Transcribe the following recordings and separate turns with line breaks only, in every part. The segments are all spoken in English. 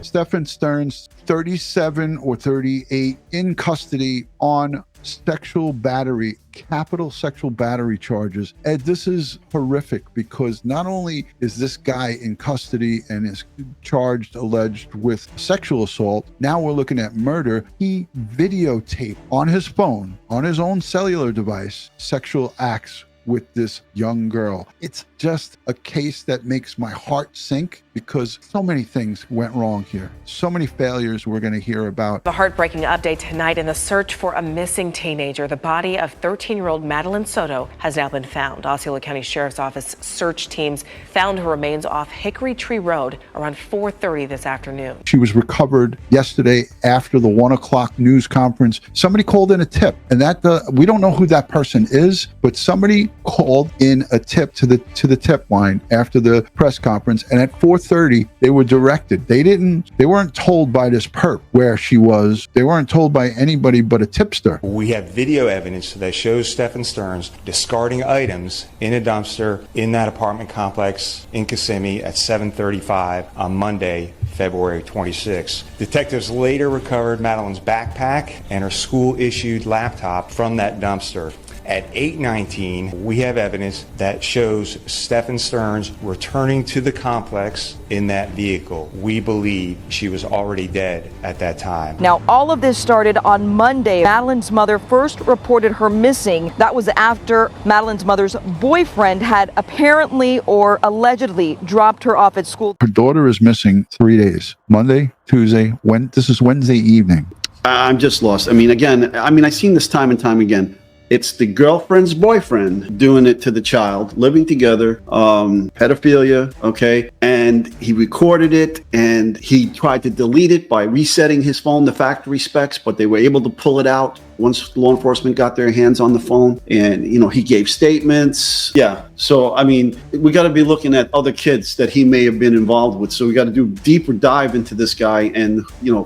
Stephan Sterns, 37 or 38, in custody on sexual battery, capital sexual battery charges. Ed, this is horrific because not only is this guy in custody and is alleged with sexual assault, now we're looking at murder. He videotaped on his phone, on his own cellular device, sexual acts with this young girl. It's just a case that makes my heart sink because so many things went wrong here. So many failures we're going to hear about.
The heartbreaking update tonight in the search for a missing teenager. The body of 13-year-old Madeline Soto has now been found. Osceola County Sheriff's Office search teams found her remains off Hickory Tree Road around 4:30 this afternoon.
She was recovered yesterday after the 1 o'clock news conference. Somebody called in a tip, and we don't know who that person is, but somebody called in a tip to the tip line after the press conference, and at 4:30 they were directed. They weren't told by this perp where she was. They weren't told by anybody but a tipster.
We have video evidence that shows Stephan Sterns discarding items in a dumpster in that apartment complex in Kissimmee at 7:35 on Monday, February 26. Detectives later recovered Madeline's backpack and her school-issued laptop from that dumpster. At 8:19, we have evidence that shows Stephan Sterns returning to the complex in that vehicle. We believe she was already dead at that time.
Now, all of this started on Monday. Madeline's mother first reported her missing. That was after Madeline's mother's boyfriend had apparently or allegedly dropped her off at school.
Her daughter is missing 3 days. Monday, Tuesday, this is Wednesday evening.
I'm just lost. I've seen this time and time again. It's the girlfriend's boyfriend doing it to the child, living together, pedophilia, okay? And he recorded it and he tried to delete it by resetting his phone to factory specs, but they were able to pull it out once law enforcement got their hands on the phone. And, he gave statements. Yeah. So, we got to be looking at other kids that he may have been involved with. So we got to do deeper dive into this guy and,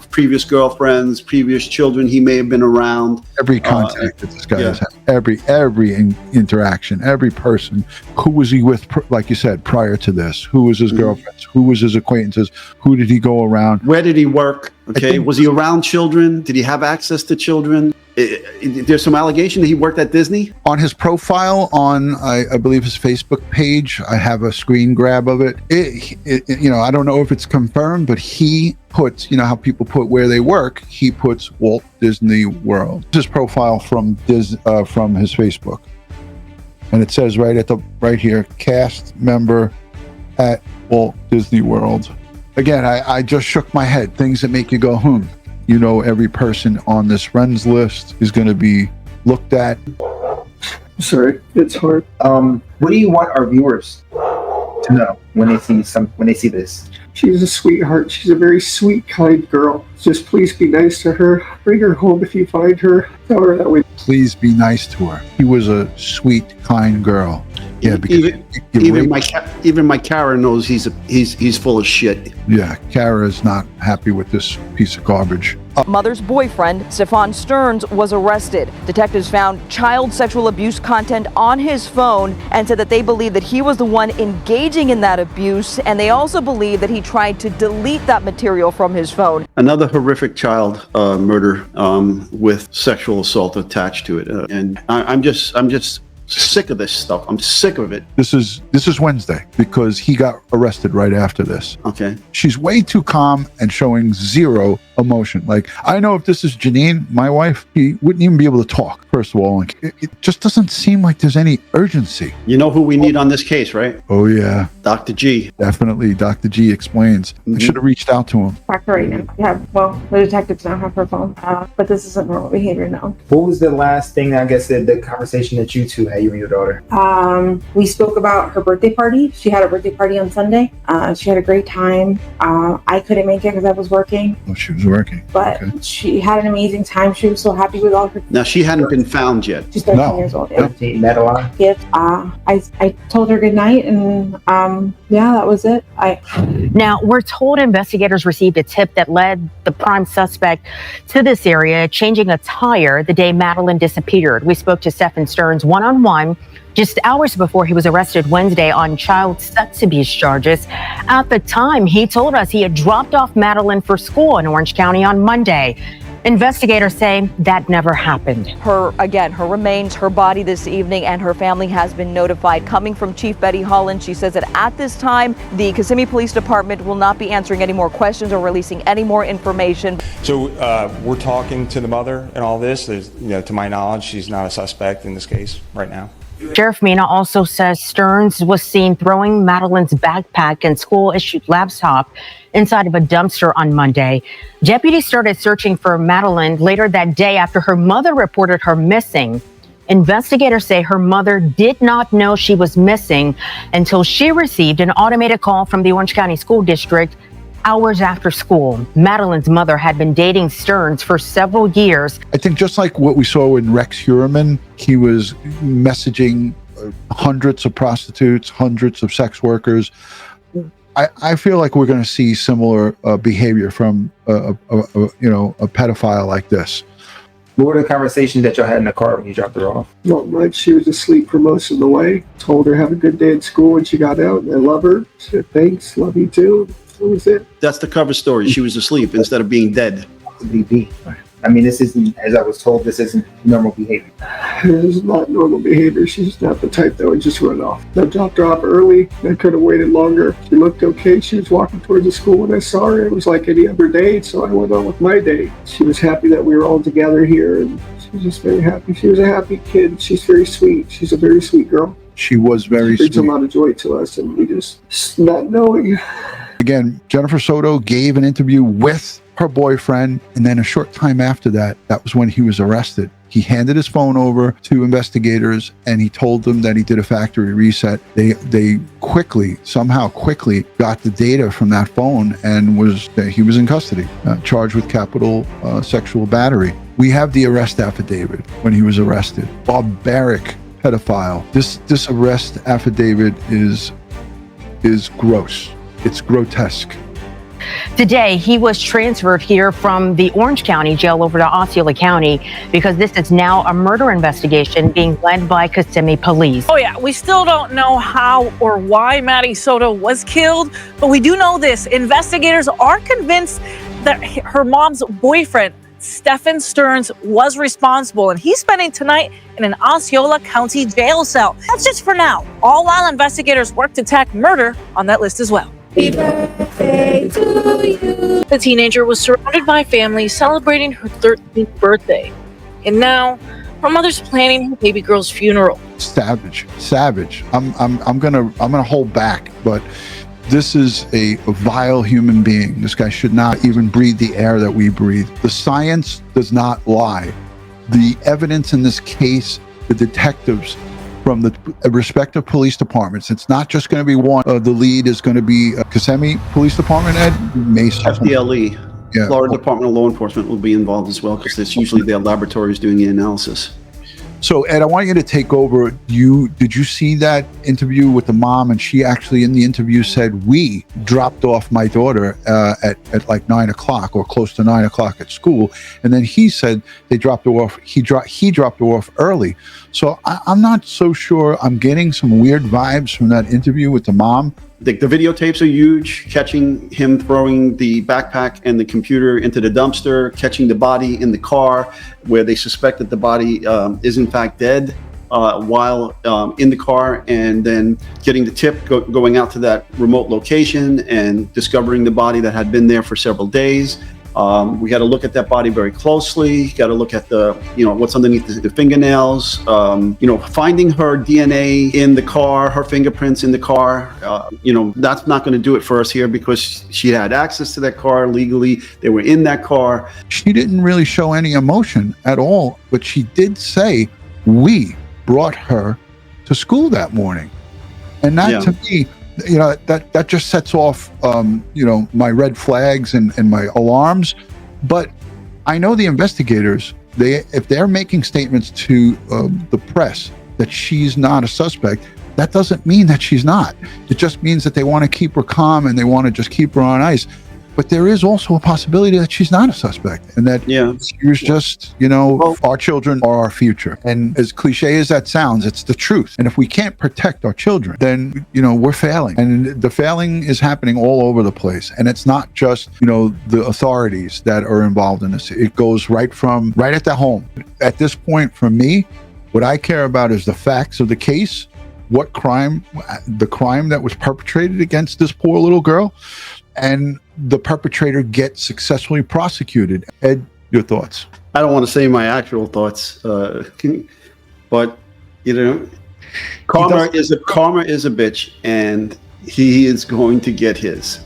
previous girlfriends, previous children he may have been around.
Every contact that this guy has had, every interaction, every person. Who was he with, like you said, prior to this? Who was his girlfriends? Who was his acquaintances? Who did he go around?
Where did he work? Okay. Was he around children? Did he have access to children? There's some allegation that he worked at Disney.
On his profile on, I believe his Facebook page, I have a screen grab of it. I don't know if it's confirmed, but he puts, how people put where they work, he puts Walt Disney World. His profile from his Facebook. And it says right here, cast member at Walt Disney World. Again, I just shook my head. Things that make you go, every person on this friends list is going to be looked at.
Sorry, it's hard. What do you want our viewers to know when they see this? She's a sweetheart. She's a very sweet, kind girl. Just please be nice to her. Bring her home if you find her. Tell her that we.
Please be nice to her. He was a sweet, kind girl. Yeah, because
even my Kara knows he's full of shit.
Yeah, Kara is not happy with this piece of garbage.
Mother's boyfriend, Stephan Sterns, was arrested. Detectives found child sexual abuse content on his phone and said that they believe that he was the one engaging in that abuse, and they also believe that he tried to delete that material from his phone.
Another horrific child murder with sexual assault attached to it, and I'm just sick of this stuff. I'm sick of it.
This is Wednesday because he got arrested right after this.
Okay.
She's way too calm and showing zero emotion. Like, I know if this is Janine, my wife, he wouldn't even be able to talk, first of all. Like, it just doesn't seem like there's any urgency.
You know who we need on this case, right?
Oh, yeah.
Dr. G.
Definitely. Dr. G explains. I should have reached out to him.
Track her right now. The detectives now have her phone, but this isn't normal behavior now.
What was the last thing, I guess, the conversation that you two had, you and your daughter?
We spoke about her birthday party. She had a birthday party on Sunday. She had a great time. I couldn't make it because I was working.
Oh, she was working.
But She had an amazing time. She was so happy with all her.
Now, she hadn't been found yet.
She's 13
No.
years old.
Yeah.
Madeline.
Yes. I told her good night, and yeah, that was it.
Now, we're told investigators received a tip that led the prime suspect to this area, changing a tire the day Madeline disappeared. We spoke to Stephan Sterns one-on-one just hours before he was arrested Wednesday on child sex abuse charges. At the time, he told us he had dropped off Madeline for school in Orange County on Monday. Investigators say that never happened.
Her remains, her body this evening, and her family has been notified. Coming from Chief Betty Holland, she says that at this time, the Kissimmee Police Department will not be answering any more questions or releasing any more information.
So we're talking to the mother and all this. There's, to my knowledge, she's not a suspect in this case right now.
Sheriff Mina also says Stearns was seen throwing Madeline's backpack and school-issued laptop inside of a dumpster on Monday. Deputies started searching for Madeline later that day after her mother reported her missing. Investigators say her mother did not know she was missing until she received an automated call from the Orange County School District hours after school. Madeline's mother had been dating Sterns for several years.
I think just like what we saw in Rex Heuermann, he was messaging hundreds of prostitutes, hundreds of sex workers. I feel like we're going to see similar behavior from a pedophile like this.
What were the conversations that y'all had in the car when you dropped her off?
Not much. She was asleep for most of the way. Told her have a good day at school when she got out. I love her. She said thanks, love you too. That was it.
That's the cover story. She was asleep instead of being dead.
BB. I mean, this isn't, as I was told, this isn't normal behavior.
This is not normal behavior. She's not the type that would just run off. I dropped her off early. I could have waited longer. She looked okay. She was walking towards the school when I saw her. It was like any other day, so I went on with my day. She was happy that we were all together here, and she was just very happy. She was a happy kid. She's very sweet. She's a very sweet girl.
She was very
She brings
sweet.
a lot of joy to us, and we just not knowing.
Again, Jennifer Soto gave an interview with her boyfriend, and then a short time after that, that was when he was arrested. He handed his phone over to investigators, and he told them that he did a factory reset. They somehow quickly got the data from that phone, and he was in custody, charged with capital sexual battery. We have the arrest affidavit when he was arrested. Barbaric pedophile. This arrest affidavit is gross. It's grotesque.
Today, he was transferred here from the Orange County Jail over to Osceola County because this is now a murder investigation being led by Kissimmee Police.
Oh yeah, we still don't know how or why Maddie Soto was killed, but we do know this. Investigators are convinced that her mom's boyfriend, Stephan Sterns, was responsible, and he's spending tonight in an Osceola County jail cell. That's just for now, all while investigators work to tack murder on that list as well. Happy birthday to you. The teenager was surrounded by family celebrating her 13th birthday. And now her mother's planning her baby girl's funeral.
Savage. I'm gonna hold back, but this is a vile human being. This guy should not even breathe the air that we breathe. The science does not lie. The evidence in this case, the detectives from the respective police departments. It's not just going to be one. The lead is going to be Kissimmee Police Department, Ed.
FDLE,
Yeah.
Florida Department of Law Enforcement, will be involved as well because it's usually their laboratories doing the analysis.
So, Ed, I want you to take over. Did you see that interview with the mom? And she actually, in the interview, said, we dropped off my daughter at like 9 o'clock or close to 9 o'clock at school. And then he said they dropped her off. He dropped her off early. So I'm not so sure. I'm getting some weird vibes from that interview with the mom.
The videotapes are huge, catching him throwing the backpack and the computer into the dumpster, catching the body in the car where they suspect that the body is in fact dead while in the car, and then getting the tip going out to that remote location and discovering the body that had been there for several days. We got to look at that body very closely. Got to look at what's underneath the fingernails. Finding her DNA in the car, her fingerprints in the car. That's not going to do it for us here because she had access to that car legally. They were in that car.
She didn't really show any emotion at all, but she did say, we brought her to school that morning. And that to me, that just sets off, my red flags and my alarms. But I know the investigators if they're making statements to the press that she's not a suspect, that doesn't mean that she's not. It just means that they want to keep her calm and they want to just keep her on ice. But there is also a possibility that she's not a suspect and that she was just, our children are our future. And as cliche as that sounds, it's the truth. And if we can't protect our children, then, we're failing. And the failing is happening all over the place. And it's not just, the authorities that are involved in this. It goes right at the home. At this point, for me, what I care about is the facts of the case, the crime that was perpetrated against this poor little girl, and the perpetrator gets successfully prosecuted. Ed, your thoughts?
I don't want to say my actual thoughts, but karma is a bitch, and he is going to get his.